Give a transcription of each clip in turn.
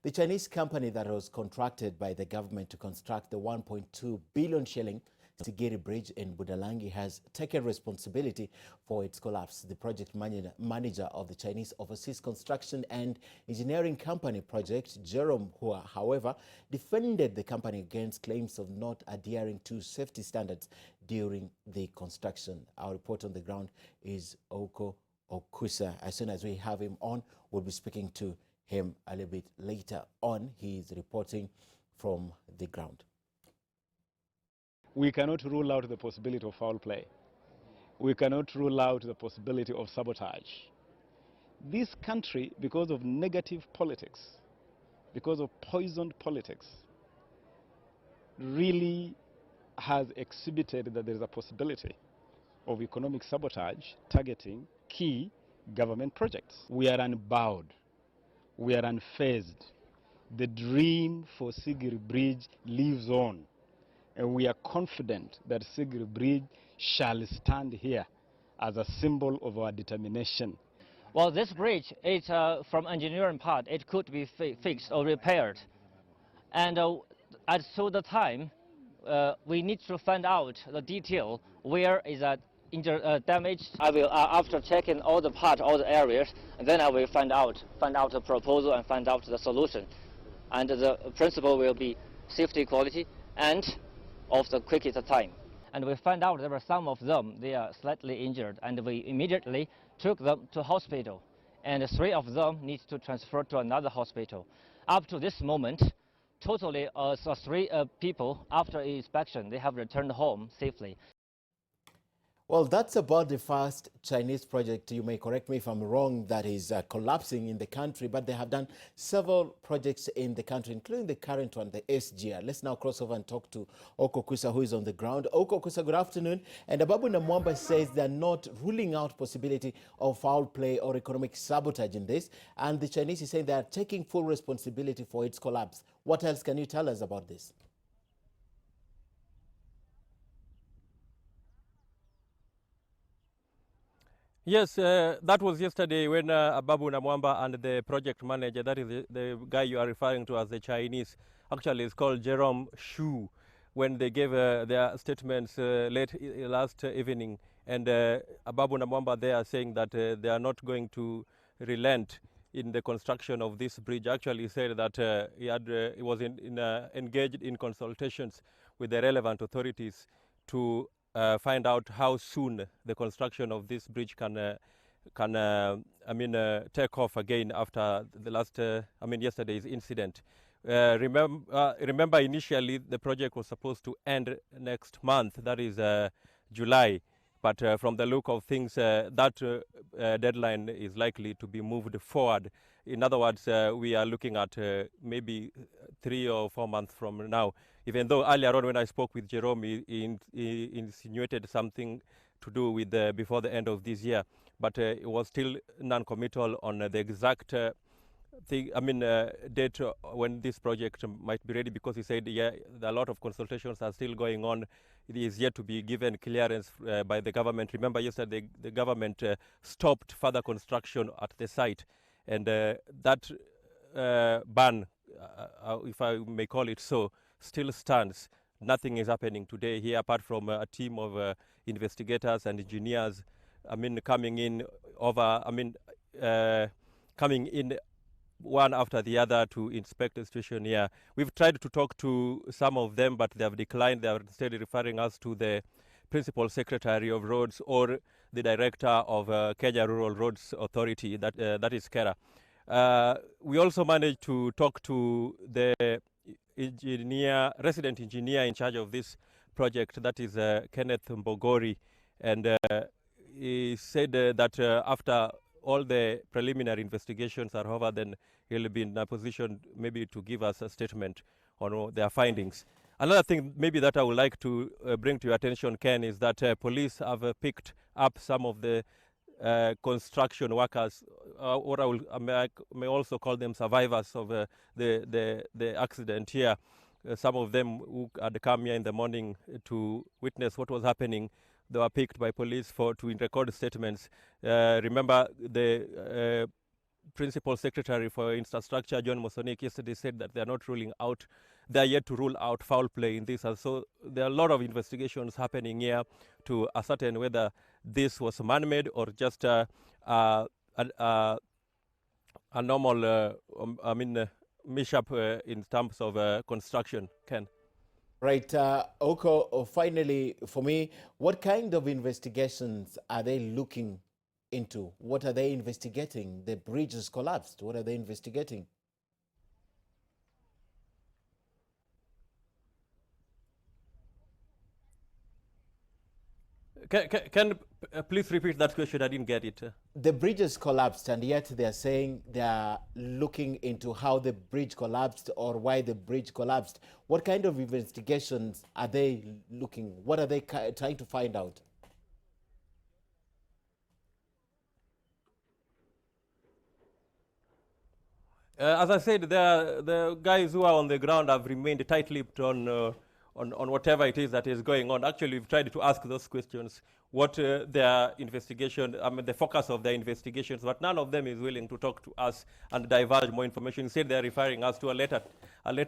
The Chinese company that was contracted by the government to construct the 1.2 billion shilling Sigiri Bridge in Budalangi has taken responsibility for its collapse. The project manager of the Chinese Overseas Construction and Engineering Company project, Jerome Hua, however, defended the company against claims of not adhering to safety standards during the construction. Our report on the ground is Oko Okusa. As soon as we have him on, we'll be speaking to him a little bit later on. He is reporting from the ground. We cannot rule out the possibility of foul play. We cannot rule out the possibility of sabotage. This country, because of negative politics, because of poisoned politics, really has exhibited that there is a possibility of economic sabotage targeting key government projects. We are unbowed. We are unfazed. The dream for Sigiri Bridge lives on. And we are confident that Sigiri Bridge shall stand here as a symbol of our determination. Well, this bridge, it's from engineering part, it could be fixed or repaired. And at the time, we need to find out the detail, where is that damaged. I will, after checking all the parts, all the areas, and then I will find out the proposal and find out the solution. And the principle will be safety, quality, and of the quickest time. And we found out there were some of them, they are slightly injured, and we immediately took them to hospital. And 3 of them need to transfer to another hospital. Up to this moment, totally 3 people, after inspection, they have returned home safely. Well, that's about the first Chinese project, you may correct me if I'm wrong, that is collapsing in the country, but they have done several projects in the country, including the current one, the SGR. Let's now cross over and talk to Oko Kusa, who is on the ground. Oko Kusa, good afternoon. And Ababu Namwamba says they're not ruling out possibility of foul play or economic sabotage in this. And the Chinese is saying they are taking full responsibility for its collapse. What else can you tell us about this? Yes, that was yesterday when Ababu Namwamba and the project manager, that is the guy you are referring to as the Chinese, actually is called Jerome Hua, when they gave their statements last evening. And Ababu Namwamba, they are saying that they are not going to relent in the construction of this bridge. Actually, he said that he was engaged in consultations with the relevant authorities to find out how soon the construction of this bridge can take off again after the last, yesterday's incident. Remember, initially the project was supposed to end next month, that is July. But from the look of things, that deadline is likely to be moved forward. In other words, we are looking at maybe 3 or 4 months from now. Even though earlier on when I spoke with Jerome, he insinuated something to do with before the end of this year. But it was still non-committal on the exact date when this project might be ready, because he said, yeah, a lot of consultations are still going on. It is yet to be given clearance by the government. Remember, yesterday the government stopped further construction at the site, and that ban, if I may call it so, still stands. Nothing is happening today here apart from a team of investigators and engineers. Coming in one after the other to inspect the situation here. We've tried to talk to some of them, but they have declined. They are instead referring us to the Principal Secretary of Roads or the Director of Kenya Rural Roads Authority, that is Kera. We also managed to talk to the resident engineer in charge of this project, that is Kenneth Mbogori, and he said that after all the preliminary investigations are over, then he'll be in a position maybe to give us a statement on their findings. Another thing maybe that I would like to bring to your attention, Ken, is that police have picked up some of the construction workers, or I may also call them survivors of the accident here. Some of them who had come here in the morning to witness what was happening, they were picked by police to record statements. Remember, the Principal Secretary for Infrastructure, John Mosonik, yesterday said that they are not ruling out, they are yet to rule out foul play in this. And so there are a lot of investigations happening here to ascertain whether this was man-made or just a normal, mishap in terms of construction. Ken? Right, Oko, finally, for me, what kind of investigations are they looking into? What are they investigating? The bridge has collapsed. What are they investigating? Can please repeat that question? I didn't get it. The bridge has collapsed, and yet they are saying they are looking into how the bridge collapsed or why the bridge collapsed. What kind of investigations are they looking? What are they trying to find out? As I said, the guys who are on the ground have remained tight-lipped on whatever it is that is going on. Actually, we've tried to ask those questions, what their investigation, the focus of their investigations, but none of them is willing to talk to us and divulge more information. Instead, they're referring us to a later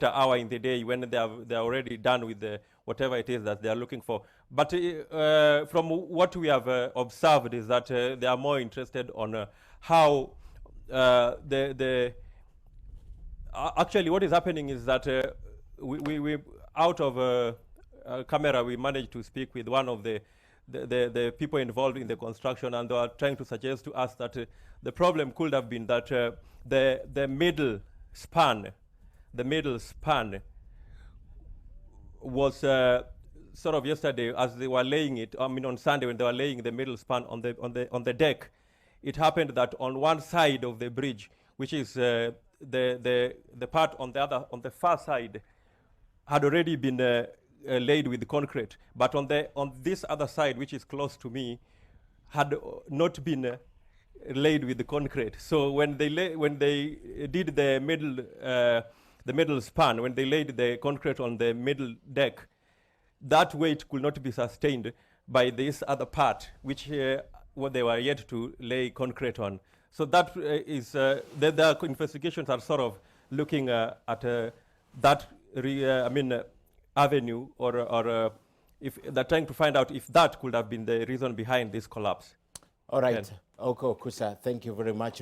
hour in the day when they're already done with whatever it is that they're looking for. But from what we have observed is that they are more interested on how actually what is happening is that we out of a camera, we managed to speak with one of the people involved in the construction, and they are trying to suggest to us that the problem could have been that the middle span was sort of yesterday as they were laying it. On Sunday when they were laying the middle span on the deck, it happened that on one side of the bridge, which is the part on the far side, had already been laid with concrete, but on this other side, which is close to me, had not been laid with the concrete. So when they did the middle span, when they laid the concrete on the middle deck, that weight could not be sustained by this other part, which what they were yet to lay concrete on. So that is the investigations are sort of looking at that avenue, or if they're trying to find out if that could have been the reason behind this collapse. All right, Oko Kusa, thank you very much.